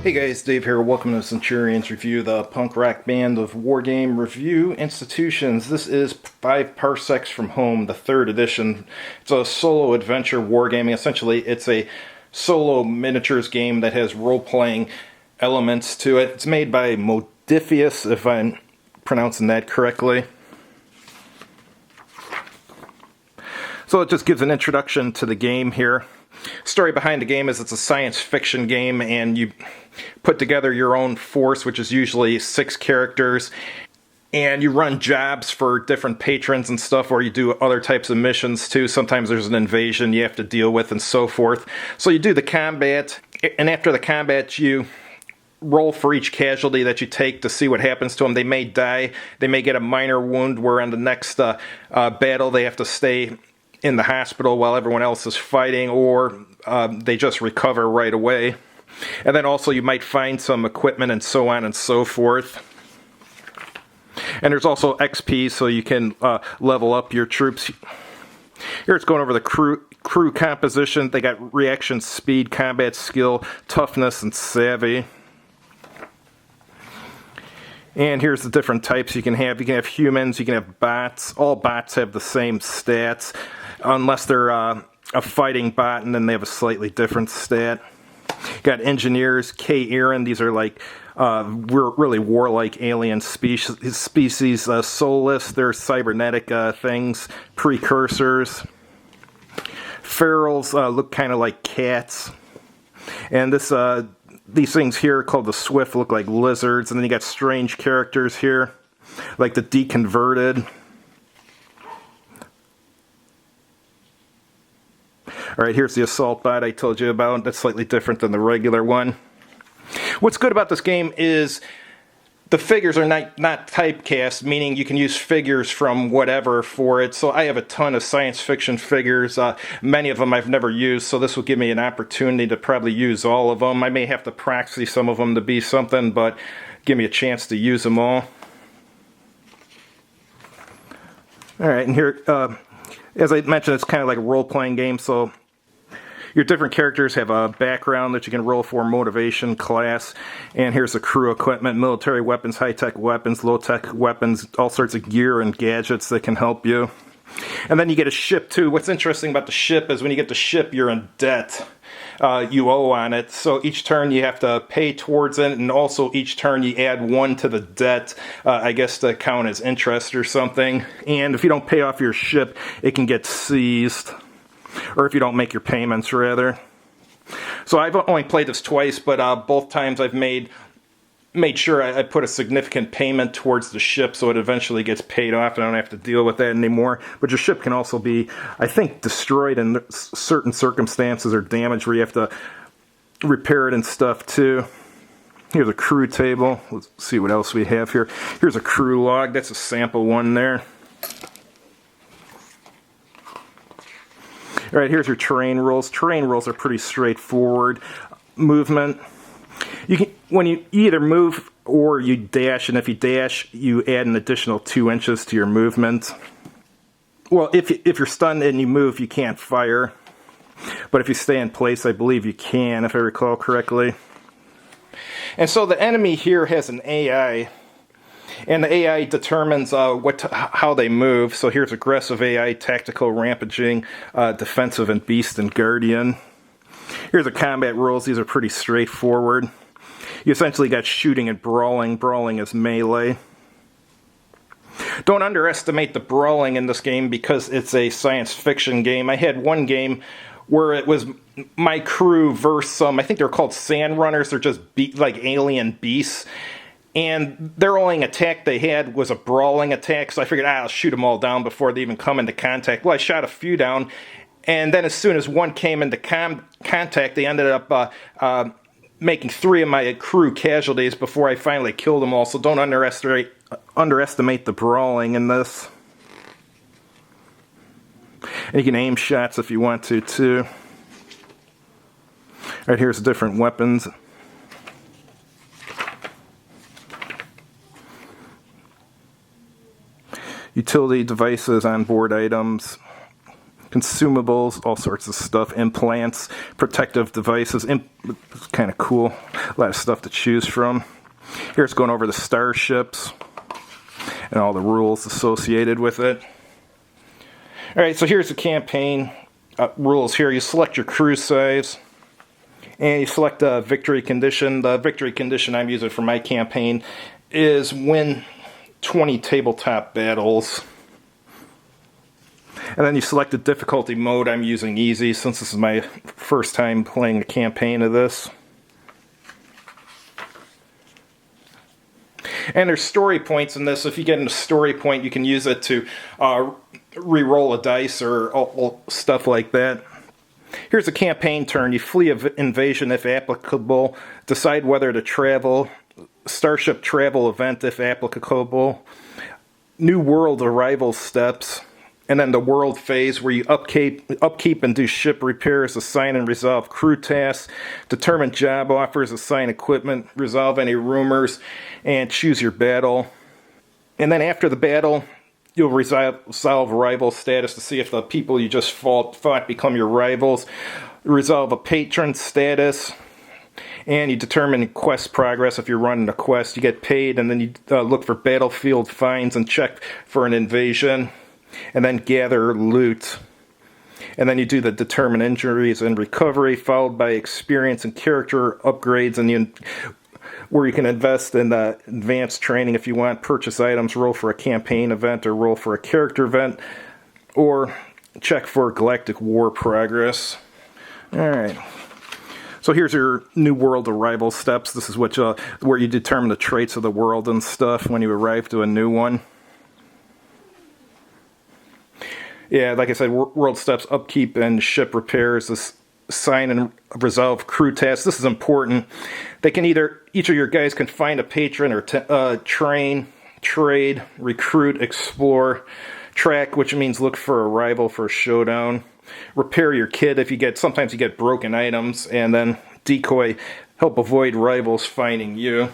Hey guys, Dave here. Welcome to Centurion's Review, the punk rock band of wargame review institutions. This is 5 Parsecs from Home, the 3rd edition. It's a solo adventure wargaming. Essentially, it's a solo miniatures game that has role-playing elements to it. It's made by Modifius, if I'm pronouncing that correctly. So it just gives an introduction to the game here. Story behind the game is it's a science fiction game, and you put together your own force, which is usually 6 characters, and you run jobs for different patrons and stuff, or you do other types of missions too. Sometimes there's an invasion you have to deal with and so forth. So you do the combat, and after the combat you roll for each casualty that you take to see what happens to them. They may die, they may get a minor wound, where on the next battle they have to stay in the hospital while everyone else is fighting, or they just recover right away. And then also you might find some equipment and so on and so forth. And there's also XP, so you can level up your troops. Here it's going over the crew composition. They got reaction speed, combat skill, toughness, and savvy. And here's the different types you can have. You can have humans, you can have bots. All bots have the same stats, unless they're a fighting bot, and then they have a slightly different stat. Got engineers, K-Erin. These are like really warlike alien species. Soulless, they're cybernetic things, precursors. Ferals look kind of like cats. And these things here called the Swift look like lizards. And then you got strange characters here, like the Deconverted. Alright, here's the assault bot I told you about. That's slightly different than the regular one. What's good about this game is the figures are not typecast, meaning you can use figures from whatever for it. So I have a ton of science fiction figures. Many of them I've never used, so this will give me an opportunity to probably use all of them. I may have to proxy some of them to be something, but give me a chance to use them all. Alright, and here, as I mentioned, it's kind of like a role-playing game, so your different characters have a background that you can roll for, motivation, class, and here's the crew equipment, military weapons, high-tech weapons, low-tech weapons, all sorts of gear and gadgets that can help you. And then you get a ship too. What's interesting about the ship is when you get the ship, you're in debt. You owe on it, so each turn you have to pay towards it, and also each turn you add 1 to the debt, I guess to count as interest or something. And if you don't pay off your ship, it can get seized. Or if you don't make your payments, rather. So I've only played this twice, but both times I've made sure I put a significant payment towards the ship, so it eventually gets paid off and I don't have to deal with that anymore. But your ship can also be, I think, destroyed in certain circumstances or damaged where you have to repair it and stuff too. Here's a crew table. Let's see what else we have here. Here's a crew log. That's a sample one there. Alright, here's your terrain rules. Terrain rules are pretty straightforward. Movement. When you either move or you dash, and if you dash, you add an additional 2 inches to your movement. Well, if you're stunned and you move, you can't fire. But if you stay in place, I believe you can, if I recall correctly. And so the enemy here has an AI. And the AI determines how they move. So here's aggressive AI, tactical, rampaging, defensive, and beast and guardian. Here's the combat rules. These are pretty straightforward. You essentially got shooting and brawling. Brawling is melee. Don't underestimate the brawling in this game because it's a science fiction game. I had one game where it was my crew versus some, I think they're called sand runners. They're just like alien beasts. And their only attack they had was a brawling attack, so I figured, I'll shoot them all down before they even come into contact. Well, I shot a few down, and then as soon as one came into contact, they ended up making 3 of my crew casualties before I finally killed them all, so don't underestimate the brawling in this. And you can aim shots if you want to, too. Alright, here's different weapons. Utility devices, onboard items, consumables, all sorts of stuff, implants, protective devices. It's kind of cool. A lot of stuff to choose from. Here's going over the starships and all the rules associated with it. Alright, so here's the campaign rules here. You select your crew size, and you select a victory condition. The victory condition I'm using for my campaign is win 20 tabletop battles. And then you select the difficulty mode. I'm using easy since this is my first time playing a campaign of this. And there's story points in this. If you get a story point, you can use it to re-roll a dice or stuff like that. Here's a campaign turn. You flee invasion if applicable. Decide whether to travel. Starship travel event if applicable. New world arrival steps. And then the world phase where you upkeep and do ship repairs, assign and resolve crew tasks, determine job offers, assign equipment, resolve any rumors, and choose your battle. And then after the battle, you'll resolve rival status to see if the people you just fought become your rivals. Resolve a patron status. And you determine quest progress. If you're running a quest, you get paid, and then you look for battlefield finds and check for an invasion. And then gather loot. And then you do the determine injuries and recovery, followed by experience and character upgrades, and where you can invest in advanced training if you want, purchase items, roll for a campaign event, or roll for a character event, or check for galactic war progress. Alright. So here's your new world arrival steps. This is what where you determine the traits of the world and stuff when you arrive to a new one. Yeah, like I said, world steps, upkeep and ship repairs, assign and resolve crew tasks. This is important. They can each of your guys can find a patron or train, trade, recruit, explore, track, which means look for a rival for a showdown. Repair your kit if sometimes you get broken items, and then decoy, help avoid rivals finding you.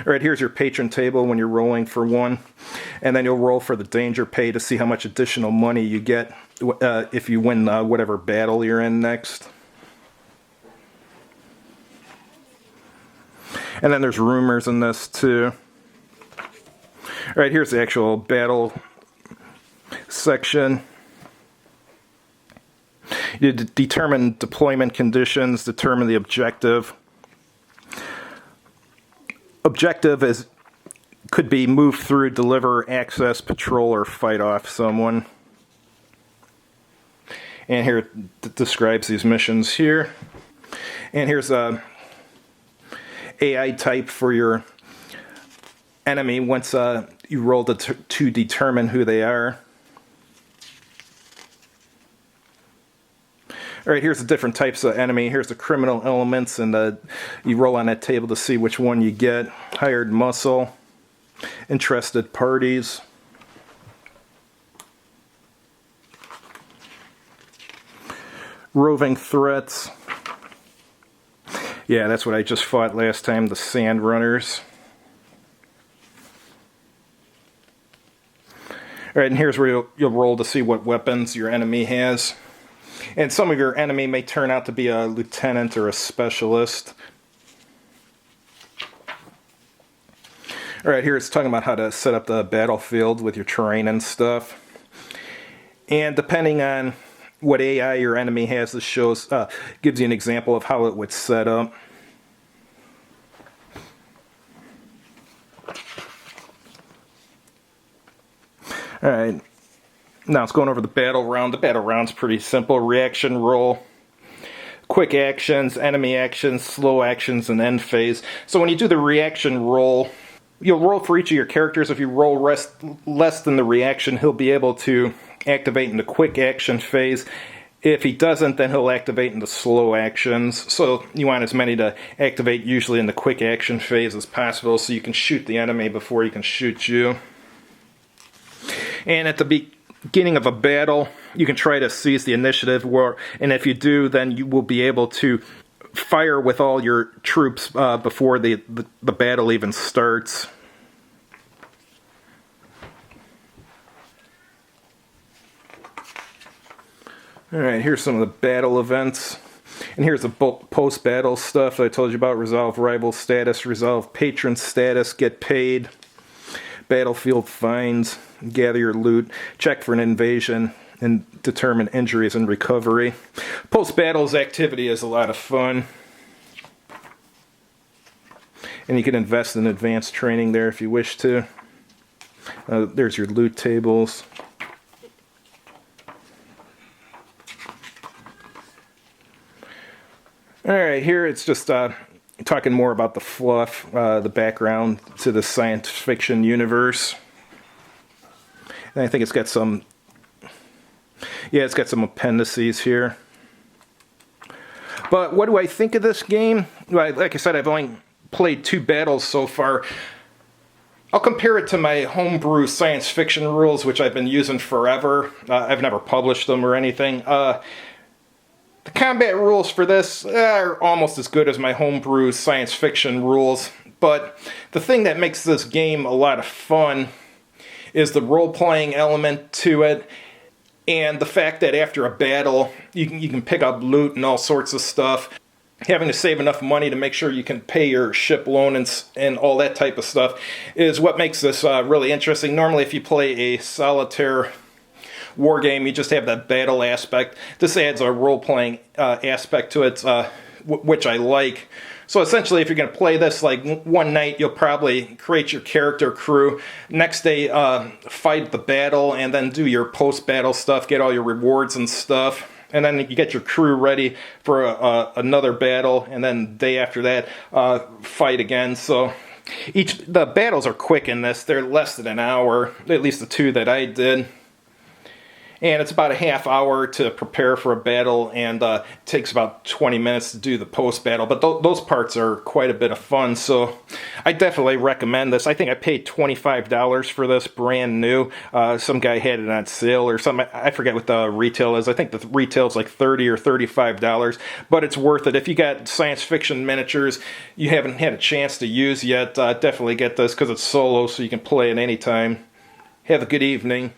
Alright, here's your patron table when you're rolling for one. And then you'll roll for the danger pay to see how much additional money you get if you win whatever battle you're in next. And then there's rumors in this too. Alright, here's the actual battle section. You determine deployment conditions, determine the objective. Objective could be move through, deliver, access, patrol, or fight off someone. And here it describes these missions here. And here's a AI type for your enemy once you roll to determine who they are. Alright, here's the different types of enemy. Here's the criminal elements, and you roll on that table to see which one you get. Hired muscle, interested parties, roving threats. Yeah, that's what I just fought last time, the sand runners. Alright, and here's where you'll roll to see what weapons your enemy has. And some of your enemy may turn out to be a lieutenant or a specialist. Alright, here it's talking about how to set up the battlefield with your terrain and stuff. And depending on what AI your enemy has, this gives you an example of how it would set up. Alright. Now it's going over the battle round. The battle round's pretty simple. Reaction roll, quick actions, enemy actions, slow actions, and end phase. So when you do the reaction roll, you'll roll for each of your characters. If you roll less than the reaction, he'll be able to activate in the quick action phase. If he doesn't, then he'll activate in the slow actions. So you want as many to activate usually in the quick action phase as possible, so you can shoot the enemy before he can shoot you. And at the beginning of a battle, you can try to seize the initiative, and if you do, then you will be able to fire with all your troops before the battle even starts. Alright, here's some of the battle events. And here's the post-battle stuff that I told you about. Resolve rival status, resolve patron status, get paid, battlefield finds, gather your loot, check for an invasion, and determine injuries and recovery. Post-battles activity is a lot of fun. And you can invest in advanced training there if you wish to. There's your loot tables. Alright, here it's just talking more about the fluff, the background to the science fiction universe. And I think it's got some, yeah, it's got some appendices here. But what do I think of this game? Well, like I said, I've only played 2 battles so far. I'll compare it to my homebrew science fiction rules, which I've been using forever. I've never published them or anything. The combat rules for this are almost as good as my homebrew science fiction rules, but the thing that makes this game a lot of fun is the role-playing element to it, and the fact that after a battle you can pick up loot and all sorts of stuff. Having to save enough money to make sure you can pay your ship loan and all that type of stuff is what makes this really interesting. Normally if you play a solitaire war game, you just have that battle aspect. This adds a role-playing aspect to it, which I like. So essentially, if you're going to play this, like one night, you'll probably create your character crew. Next day, fight the battle, and then do your post-battle stuff, get all your rewards and stuff. And then you get your crew ready for another battle, and then the day after that, fight again. So the battles are quick in this. They're less than an hour, at least the 2 that I did. And it's about a half hour to prepare for a battle, and it takes about 20 minutes to do the post-battle. But those parts are quite a bit of fun, so I definitely recommend this. I think I paid $25 for this, brand new. Some guy had it on sale or something. I forget what the retail is. I think the retail is like $30 or $35, but it's worth it. If you got science fiction miniatures you haven't had a chance to use yet, definitely get this because it's solo, so you can play it anytime. Have a good evening.